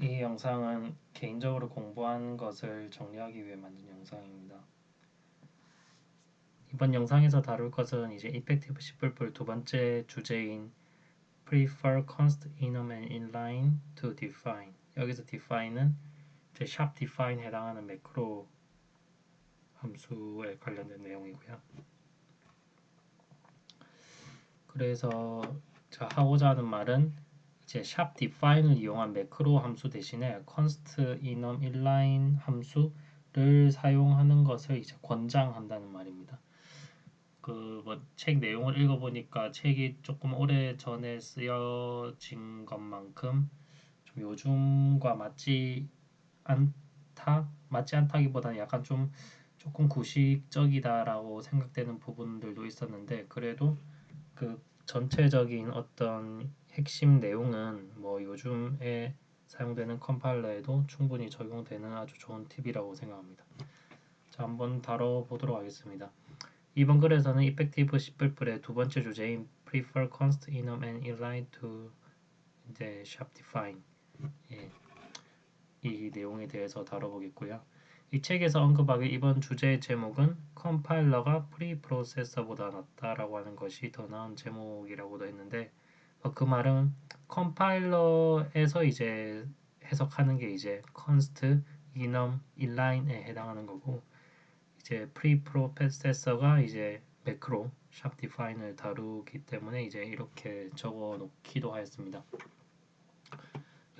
이 영상은 개인적으로 공부한 것을 정리하기 위해 만든 영상입니다. 이번 영상에서 다룰 것은 이제 Effective C++ 두 번째 주제인 Prefer const enum and inline to define. 여기서 define은 이제 sharp define에 해당하는 매크로 함수에 관련된 내용이고요. 그래서 제가 하고자 하는 말은 이제 sharp define을 이용한 매크로 함수 대신에 const enum inline 함수를 사용하는 것을 이제 권장한다는 말입니다. 그 뭐 책 내용을 읽어보니까 책이 조금 오래 전에 쓰여진 것만큼 좀 요즘과 맞지 않다기보다는 약간 좀 조금 구식적이다라고 생각되는 부분들도 있었는데, 그래도 그 전체적인 어떤 핵심 내용은 뭐 요즘에 사용되는 컴파일러에도 충분히 적용되는 아주 좋은 팁이라고 생각합니다. 자, 한번 다뤄보도록 하겠습니다. 이번 글에서는 Effective C++의 두 번째 주제인 Prefer const enum and inline to 이제 sharp define, 이 내용에 대해서 다뤄보겠고요. 이 책에서 언급하길 이번 주제의 제목은 컴파일러가 프리프로세서보다 낫다라고 하는 것이 더 나은 제목이라고도 했는데, 그 말은 컴파일러에서 이제 해석하는 게 이제 const, enum, inline에 해당하는 거고, 이제 프리프로세서가 이제 매크로 sharp define을 다루기 때문에 이제 이렇게 적어 놓기도 하였습니다.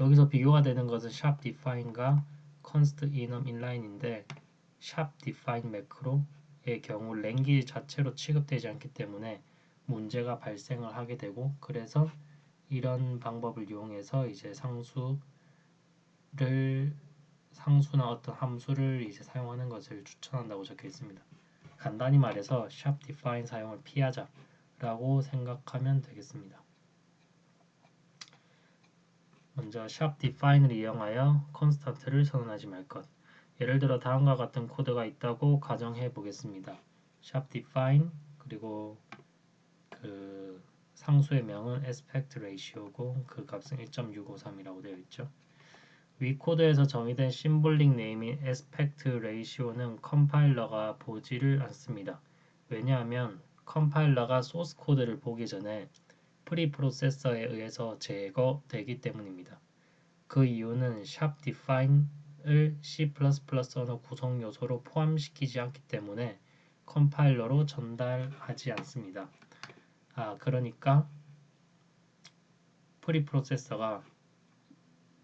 여기서 비교가 되는 것은 sharp define과 const enum inline인데, sharp define 매크로의 경우 랭귀지 자체로 취급되지 않기 때문에 문제가 발생을 하게 되고, 그래서 이런 방법을 이용해서 이제 상수나 어떤 함수를 이제 사용하는 것을 추천한다고 적혀 있습니다. 간단히 말해서 sharp define 사용을 피하자라고 생각하면 되겠습니다. 먼저 sharp define을 이용하여 constant를 선언하지 말 것. 예를 들어 다음과 같은 코드가 있다고 가정해 보겠습니다. sharp define 그리고 그 상수의 명은 aspect ratio고 그 값은 1.653이라고 되어 있죠. 위 코드에서 정의된 심볼릭 네임인 aspect ratio는 컴파일러가 보지를 않습니다. 왜냐하면 컴파일러가 소스 코드를 보기 전에 프리프로세서에 의해서 제거되기 때문입니다. 그 이유는 sharp define을 C++ 언어 구성 요소로 포함시키지 않기 때문에 컴파일러로 전달하지 않습니다. 그러니까 프리프로세서가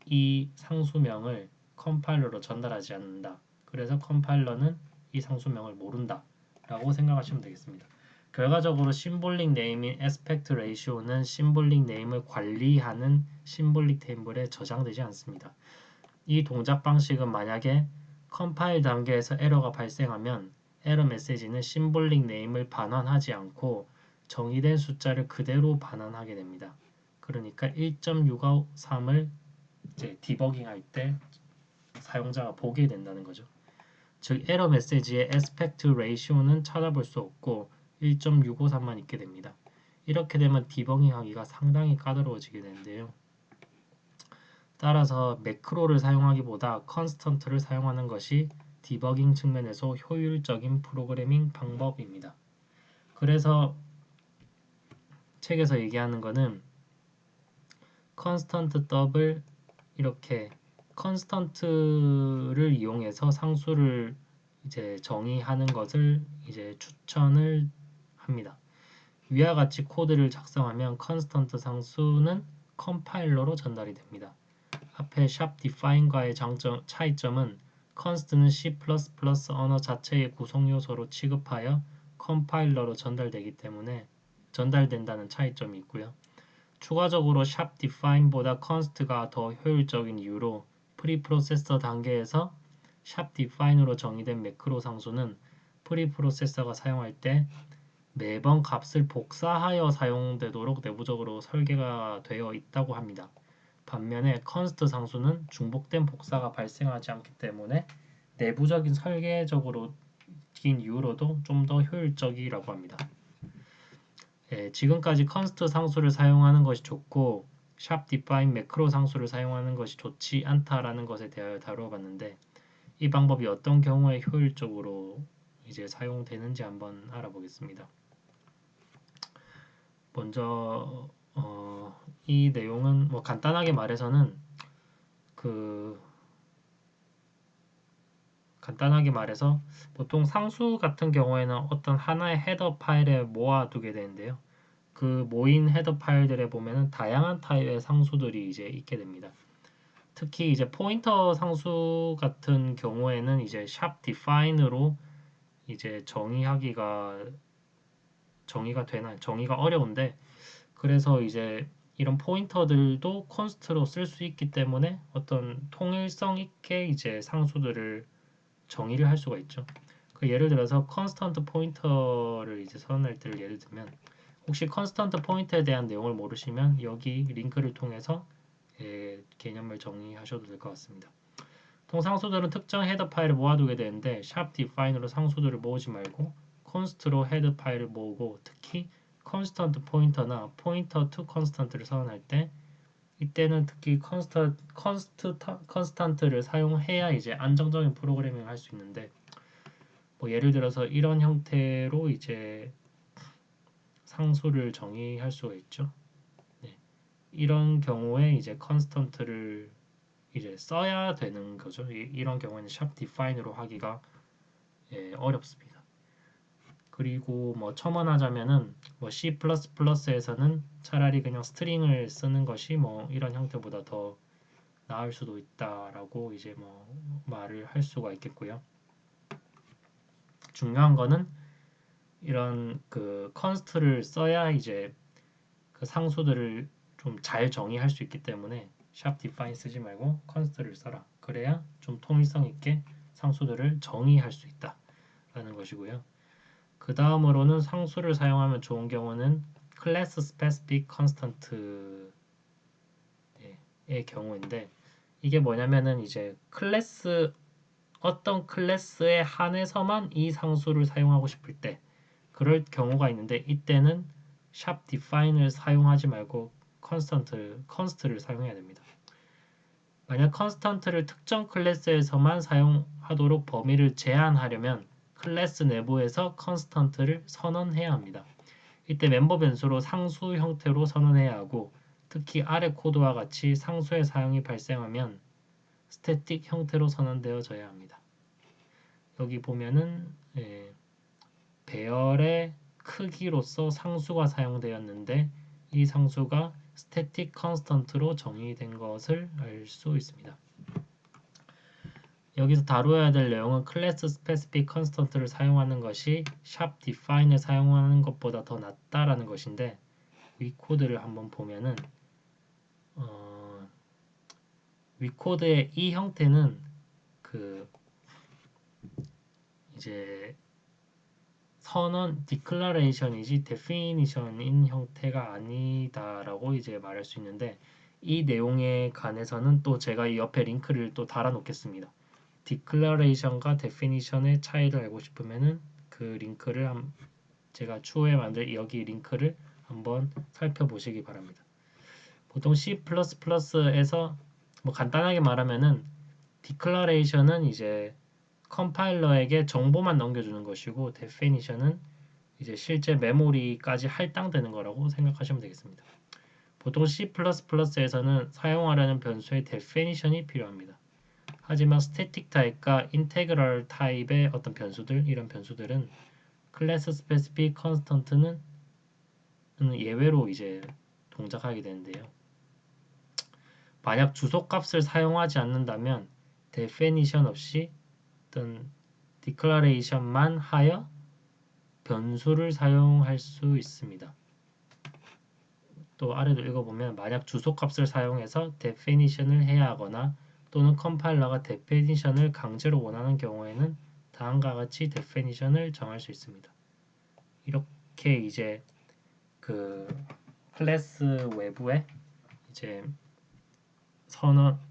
이 상수명을 컴파일러로 전달하지 않는다. 그래서 컴파일러는 이 상수명을 모른다 라고 생각하시면 되겠습니다. 결과적으로 심볼릭 네임인 aspect ratio는 심볼릭 네임을 관리하는 심볼릭 테이블에 저장되지 않습니다. 이 동작 방식은 만약에 컴파일 단계에서 에러가 발생하면 에러 메시지는 심볼릭 네임을 반환하지 않고 정의된 숫자를 그대로 반환하게 됩니다. 그러니까 1.653을 이제 디버깅할 때 사용자가 보게 된다는 거죠. 즉 에러 메시지의 aspect ratio는 찾아볼 수 없고 1.653만 있게 됩니다. 이렇게 되면 디버깅하기가 상당히 까다로워지게 되는데요. 따라서 매크로를 사용하기보다 컨스턴트를 사용하는 것이 디버깅 측면에서 효율적인 프로그래밍 방법입니다. 그래서 책에서 얘기하는 거는 컨스턴트 더블 이렇게 컨스턴트를 이용해서 상수를 이제 정의하는 것을 이제 추천을 합니다. 위와 같이 코드를 작성하면 컨스턴트 상수는 컴파일러로 전달이 됩니다. 앞에 sharp define과의 차이점은 const는 C++ 언어 자체의 구성 요소로 취급하여 컴파일러로 전달된다는 차이점이 있고요. 추가적으로 sharp define보다 const가 더 효율적인 이유로 프리프로세서 단계에서 sharp define으로 정의된 매크로 상수는 프리프로세서가 사용할 때 매번 값을 복사하여 사용되도록 내부적으로 설계가 되어 있다고 합니다. 반면에 const 상수는 중복된 복사가 발생하지 않기 때문에 내부적인 설계적으로 긴 이유로도 좀 더 효율적이라고 합니다. 지금까지 const 상수를 사용하는 것이 좋고 샵 define 매크로 상수를 사용하는 것이 좋지 않다라는 것에 대하여 다루어 봤는데 이 방법이 어떤 경우에 효율적으로 이제 사용되는지 한번 알아보겠습니다. 먼저 이 내용은 뭐 간단하게 말해서는 간단하게 말해서 보통 상수 같은 경우에는 어떤 하나의 헤더 파일에 모아두게 되는데요. 그 모인 헤더 파일들에 보면은 다양한 타입의 상수들이 이제 있게 됩니다. 특히 이제 포인터 상수 같은 경우에는 이제 샵 define으로 이제 정의가 어려운데 그래서 이제 이런 포인터들도 컨스트로 쓸 수 있기 때문에 어떤 통일성 있게 이제 상수들을 정의를 할 수가 있죠. 그 예를 들어서 컨스턴트 포인터를 이제 선언할 때를 예를 들면 혹시 컨스턴트 포인터에 대한 내용을 모르시면 여기 링크를 통해서 개념을 정의하셔도 될 것 같습니다. 보통 상수들은 특정 헤더 파일을 모아두게 되는데 샵 define으로 상수들을 모으지 말고 const로 헤더 파일을 모으고 특히 constant 포인터나 pointer to constant를 선언할 때 이때는 특히 constant를 사용해야 이제 안정적인 프로그래밍을 할 수 있는데 뭐 예를 들어서 이런 형태로 이제 상수를 정의할 수가 있죠. 네. 이런 경우에 이제 constant를 이제 써야 되는 거죠. 이런 경우에는 샵 define으로 하기가 어렵습니다. 그리고 뭐 첨언하자면은 뭐 C++에서는 차라리 그냥 스트링을 쓰는 것이 뭐 이런 형태보다 더 나을 수도 있다라고 이제 뭐 말을 할 수가 있겠고요. 중요한 거는 이런 그 const를 써야 이제 그 상수들을 좀 잘 정의할 수 있기 때문에 샵 define 쓰지 말고 const를 써라. 그래야 좀 통일성 있게 상수들을 정의할 수 있다라는 것이고요. 그 다음으로는 상수를 사용하면 좋은 경우는 class specific constant의 경우인데 이게 뭐냐면은 이제 어떤 클래스에 한해서만 이 상수를 사용하고 싶을 때 그럴 경우가 있는데 이때는 샵 define을 사용하지 말고 const를 사용해야 됩니다. 만약 constant를 특정 클래스에서만 사용하도록 범위를 제한하려면 클래스 내부에서 constant를 선언해야 합니다. 이때 멤버 변수로 상수 형태로 선언해야 하고 특히 아래 코드와 같이 상수의 사용이 발생하면 스태틱 형태로 선언되어져야 합니다. 여기 보면은 배열의 크기로서 상수가 사용되었는데 이 상수가 static constant로 정의된 것을 알 수 있습니다. 여기서 다루어야 될 내용은 class specific constant를 사용하는 것이 샵 define을 사용하는 것보다 더 낫다라는 것인데 위 코드를 한번 보면은 위 코드의 이 형태는 그 이제 선언 declaration이지 definition인 형태가 아니다라고 이제 말할 수 있는데 이 내용에 관해서는 또 제가 이 옆에 링크를 또 달아 놓겠습니다. declaration과 definition의 차이를 알고 싶으면은 그 링크를 제가 추후에 만들 여기 링크를 한번 살펴보시기 바랍니다. 보통 C++에서 뭐 간단하게 말하면은 declaration은 이제 컴파일러에게 정보만 넘겨주는 것이고 definition은 이제 실제 메모리까지 할당되는 거라고 생각하시면 되겠습니다. 보통 C++에서는 사용하려는 변수의 definition이 필요합니다. 하지만 static 타입과 integral 타입의 어떤 변수들, 이런 변수들은 class specific constant는 예외로 이제 동작하게 되는데요. 만약 주소값을 사용하지 않는다면 definition 없이 어떤 declaration만 하여 변수를 사용할 수 있습니다. 또 아래도 읽어보면 만약 주소값을 사용해서 definition을 해야 하거나 또는 컴파일러가 definition을 강제로 원하는 경우에는 다음과 같이 definition을 정할 수 있습니다. 이렇게 이제 그 클래스 외부에 이제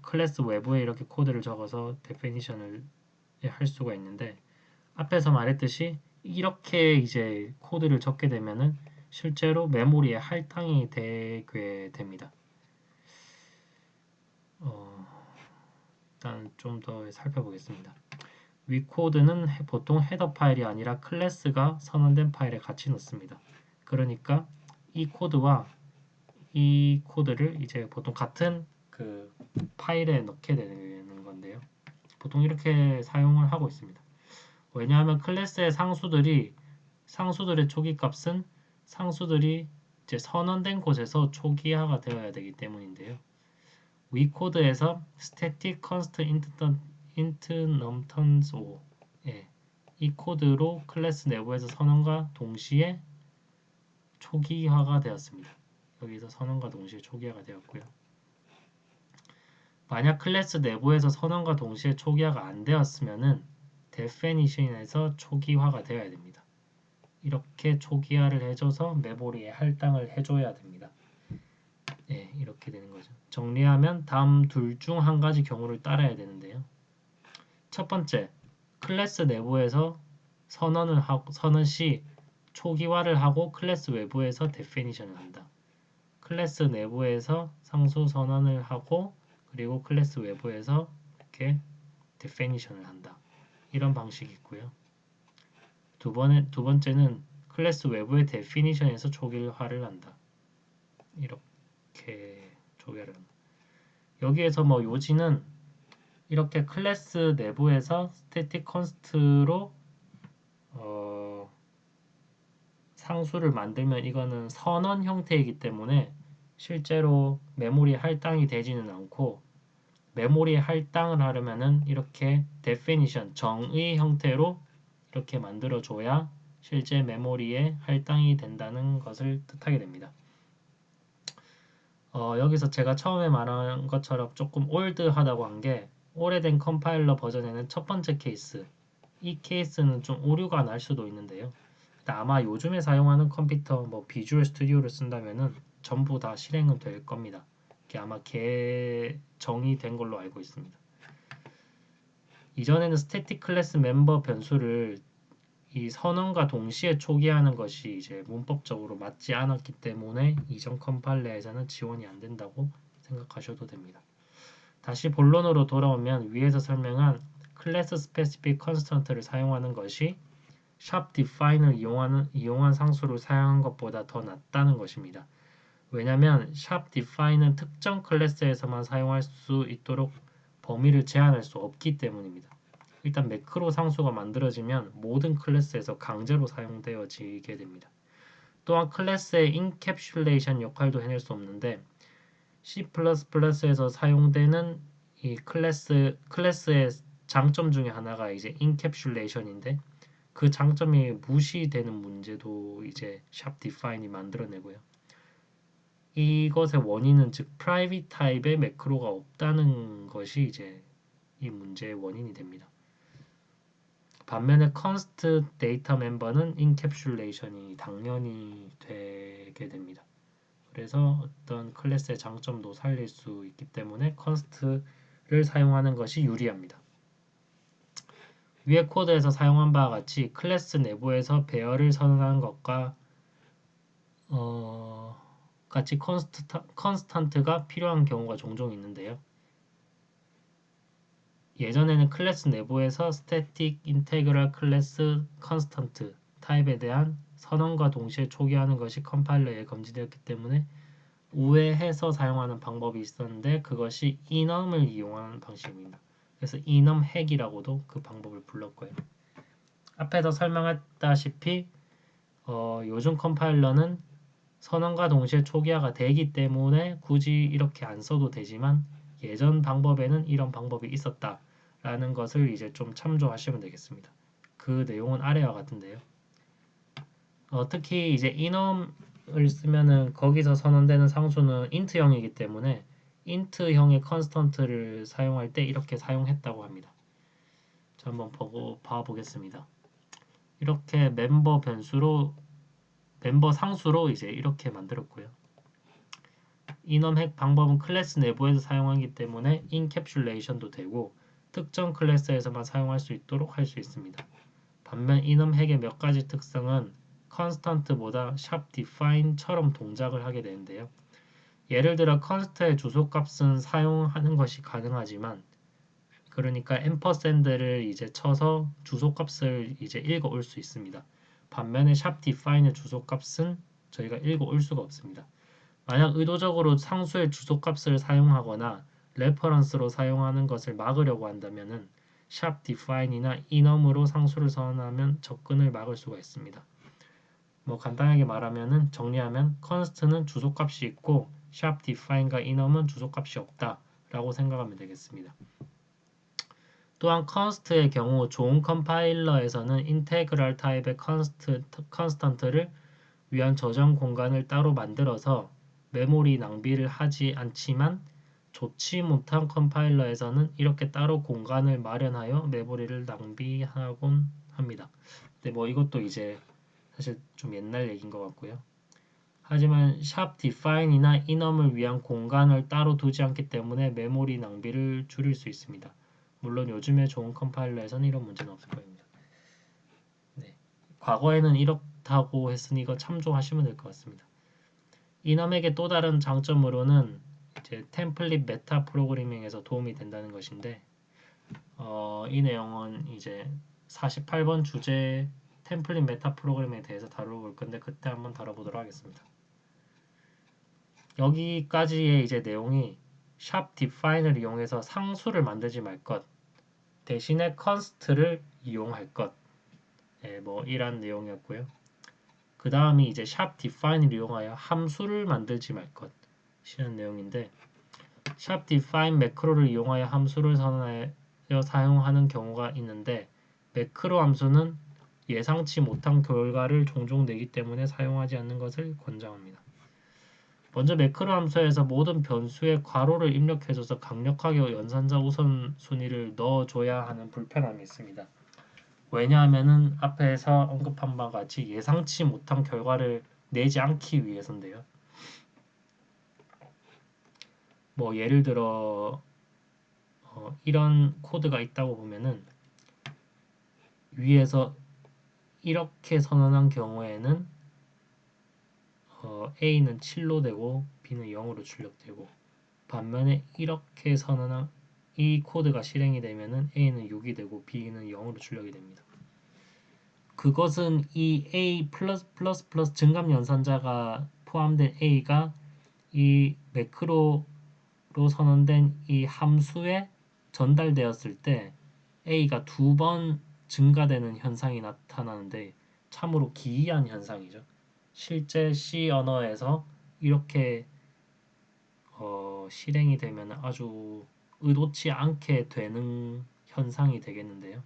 클래스 외부에 이렇게 코드를 적어서 definition을 할 수가 있는데 앞에서 말했듯이 이렇게 이제 코드를 적게 되면은 실제로 메모리에 할당이 되게 됩니다. 일단 좀 더 살펴보겠습니다. 위 코드는 보통 헤더 파일이 아니라 클래스가 선언된 파일에 같이 넣습니다. 그러니까 이 코드와 이 코드를 이제 보통 같은 그 파일에 넣게 되는 건데요. 보통 이렇게 사용을 하고 있습니다. 왜냐하면 클래스의 상수들의 초기 값은 상수들이 이제 선언된 곳에서 초기화가 되어야 되기 때문인데요. 위 코드에서 static const int numTons 5 이 코드로 클래스 내부에서 선언과 동시에 초기화가 되었습니다. 여기서 선언과 동시에 초기화가 되었고요. 만약 클래스 내부에서 선언과 동시에 초기화가 안 되었으면은 definition에서 초기화가 되어야 됩니다. 이렇게 초기화를 해줘서 메모리에 할당을 해줘야 됩니다. 네, 이렇게 되는 거죠. 정리하면 다음 둘 중 한 가지 경우를 따라야 되는데요. 첫 번째, 클래스 내부에서 선언 시 초기화를 하고 클래스 외부에서 definition을 한다. 클래스 내부에서 상수 선언을 하고 그리고 클래스 외부에서 이렇게 definition을 한다. 이런 방식이 있고요. 두 번째는 클래스 외부의 definition에서 초기화를 한다. 이렇게 초기화를 한다. 여기에서 뭐 요지는 이렇게 클래스 내부에서 static const로 상수를 만들면 이거는 선언 형태이기 때문에 실제로 메모리 할당이 되지는 않고 메모리 할당을 하려면은 이렇게 definition 정의 형태로 이렇게 만들어 줘야 실제 메모리에 할당이 된다는 것을 뜻하게 됩니다. 여기서 제가 처음에 말한 것처럼 조금 올드하다고 한 게 오래된 컴파일러 버전에는 첫 번째 케이스 이 케이스는 좀 오류가 날 수도 있는데요. 아마 요즘에 사용하는 컴퓨터 뭐 비주얼 스튜디오를 쓴다면은 전부 다 실행은 될 겁니다. 이게 아마 개정이 된 걸로 알고 있습니다. 이전에는 스태틱 클래스 멤버 변수를 이 선언과 동시에 초기화하는 것이 이제 문법적으로 맞지 않았기 때문에 이전 컴파일러에서는 지원이 안 된다고 생각하셔도 됩니다. 다시 본론으로 돌아오면 위에서 설명한 클래스 스페시픽 컨스턴트를 사용하는 것이 샵 define을 이용한 상수를 사용한 것보다 더 낫다는 것입니다. 왜냐하면 샵 define은 특정 클래스에서만 사용할 수 있도록 범위를 제한할 수 없기 때문입니다. 일단 매크로 상수가 만들어지면 모든 클래스에서 강제로 사용되어지게 됩니다. 또한 클래스의 인캡슐레이션 역할도 해낼 수 없는데 C++에서 사용되는 이 클래스의 장점 중에 하나가 이제 인캡슐레이션인데 그 장점이 무시되는 문제도 이제 샵 디파인이 만들어내고요. 이것의 원인은 즉 private 타입의 매크로가 없다는 것이 이제 이 문제의 원인이 됩니다. 반면에 const 데이터 멤버는 인캡슐레이션이 당연히 되게 됩니다. 그래서 어떤 클래스의 장점도 살릴 수 있기 때문에 const를 사용하는 것이 유리합니다. 위에 코드에서 사용한 바와 같이 클래스 내부에서 배열을 선언하는 것과 같이 컨스탄트가 필요한 경우가 종종 있는데요. 예전에는 클래스 내부에서 static integral class constant 타입에 대한 선언과 동시에 초기화하는 것이 컴파일러에 금지되었기 때문에 우회해서 사용하는 방법이 있었는데 그것이 enum을 이용하는 방식입니다. 그래서 enum 핵이라고도 그 방법을 불렀고요. 앞에서 설명했다시피 요즘 컴파일러는 선언과 동시에 초기화가 되기 때문에 굳이 이렇게 안 써도 되지만 예전 방법에는 이런 방법이 있었다라는 것을 이제 좀 참조하시면 되겠습니다. 그 내용은 아래와 같은데요. 특히 이제 enum을 쓰면은 거기서 선언되는 상수는 int형이기 때문에 int형의 constant를 사용할 때 이렇게 사용했다고 합니다. 자, 한번 봐보겠습니다. 이렇게 멤버 상수로 이제 이렇게 만들었고요. enum 핵 방법은 클래스 내부에서 사용하기 때문에 인캡슐레이션도 되고 특정 클래스에서만 사용할 수 있도록 할 수 있습니다. 반면 enum 핵의 몇 가지 특성은 constant보다 샵 define처럼 동작을 하게 되는데요. 예를 들어 const의 주소값은 사용하는 것이 가능하지만 그러니까 앰퍼샌드를 이제 쳐서 주소값을 이제 읽어올 수 있습니다. 반면에 샵 define의 주소값은 저희가 읽어올 수가 없습니다. 만약 의도적으로 상수의 주소값을 사용하거나 레퍼런스로 사용하는 것을 막으려고 한다면은 샵 define이나 enum으로 상수를 선언하면 접근을 막을 수가 있습니다. 뭐 간단하게 말하면은 정리하면 const는 주소값이 있고 샵 define과 enum은 주소값이 없다 라고 생각하면 되겠습니다. 또한 const의 경우 좋은 컴파일러에서는 인테그랄 타입의 constant를 위한 저장 공간을 따로 만들어서 메모리 낭비를 하지 않지만 좋지 못한 컴파일러에서는 이렇게 따로 공간을 마련하여 메모리를 낭비하곤 합니다. 근데 뭐 이것도 이제 사실 좀 옛날 얘기인 것 같고요. 하지만 샵 define이나 enum을 위한 공간을 따로 두지 않기 때문에 메모리 낭비를 줄일 수 있습니다. 물론 요즘에 좋은 컴파일러에서는 이런 문제는 없을 겁니다. 네. 과거에는 이렇다고 했으니 이거 참조하시면 될 것 같습니다. enum에게 또 다른 장점으로는 이제 템플릿 메타 프로그래밍에서 도움이 된다는 것인데 이 내용은 이제 48번 주제 템플릿 메타 프로그램에 대해서 다뤄볼 건데 그때 한번 다뤄보도록 하겠습니다. 여기까지의 이제 내용이 샵 define을 이용해서 상수를 만들지 말 것, 대신에 const를 이용할 것, 뭐 이런 내용이었고요. 그 다음이 이제 샵 define을 이용하여 함수를 만들지 말 것이라는 내용인데, 샵 define 매크로를 이용하여 함수를 선언하여 사용하는 경우가 있는데, 매크로 함수는 예상치 못한 결과를 종종 내기 때문에 사용하지 않는 것을 권장합니다. 먼저 매크로 함수에서 모든 변수에 괄호를 입력해줘서 강력하게 연산자 우선순위를 넣어줘야 하는 불편함이 있습니다. 왜냐하면은 앞에서 언급한 바와 같이 예상치 못한 결과를 내지 않기 위해서인데요. 뭐 예를 들어 이런 코드가 있다고 보면은 위에서 이렇게 선언한 경우에는 A는 7로 되고 B는 0으로 출력되고, 반면에 이렇게 선언한 이 코드가 실행이 되면은 A는 6이 되고 B는 0으로 출력이 됩니다. 그것은 이 A 플러스 증감 연산자가 포함된 A가 이 매크로로 선언된 이 함수에 전달되었을 때 A가 2번 증가되는 현상이 나타나는데 참으로 기이한 현상이죠. 실제 C 언어에서 이렇게 실행이 되면 아주 의도치 않게 되는 현상이 되겠는데요.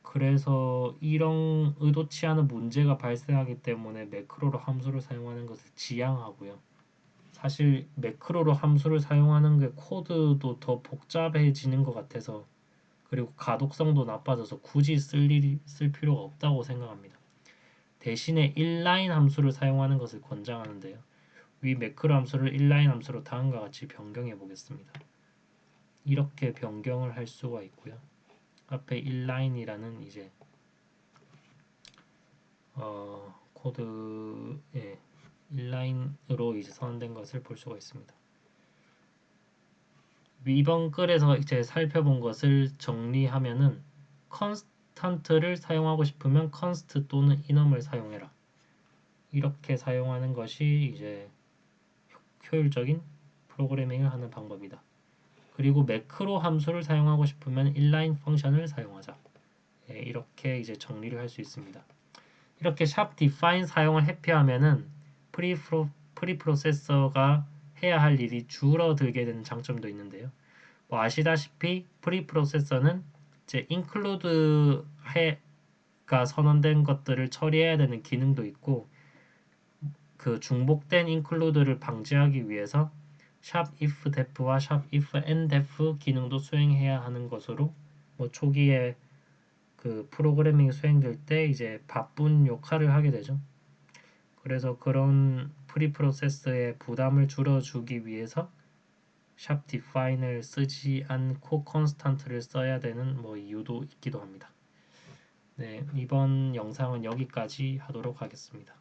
그래서 이런 의도치 않은 문제가 발생하기 때문에 매크로로 함수를 사용하는 것을 지양하고요. 사실 매크로로 함수를 사용하는 게 코드도 더 복잡해지는 것 같아서, 그리고 가독성도 나빠져서 굳이 쓸 필요가 없다고 생각합니다. 대신에 inline 함수를 사용하는 것을 권장하는데요. 위 매크로 함수를 inline 함수로 다음과 같이 변경해 보겠습니다. 이렇게 변경을 할 수가 있고요. 앞에 inline이라는 이제 코드에 inline으로 이제 선언된 것을 볼 수가 있습니다. 이번 글에서 이제 살펴본 것을 정리하면은 constant를 사용하고 싶으면 const 또는 enum을 사용해라. 이렇게 사용하는 것이 이제 효율적인 프로그래밍을 하는 방법이다. 그리고 매크로 함수를 사용하고 싶으면 inline 펑션을 사용하자. 이렇게 이제 정리를 할 수 있습니다. 이렇게 샵 define 사용을 회피하면은 프리프로세서가 해야 할 일이 줄어들게 되는 장점도 있는데요. 뭐 아시다시피 프리프로세서는 이제 include가 선언된 것들을 처리해야 되는 기능도 있고, 그 중복된 include를 방지하기 위해서 샵 if def와 샵 if and def 기능도 수행해야 하는 것으로, 뭐 초기에 그 프로그래밍이 수행될 때 이제 바쁜 역할을 하게 되죠. 그래서 그런 프리프로세서의 부담을 줄여주기 위해서 샵 define을 쓰지 않고 constant를 써야 되는 뭐 이유도 있기도 합니다. 네, 이번 영상은 여기까지 하도록 하겠습니다.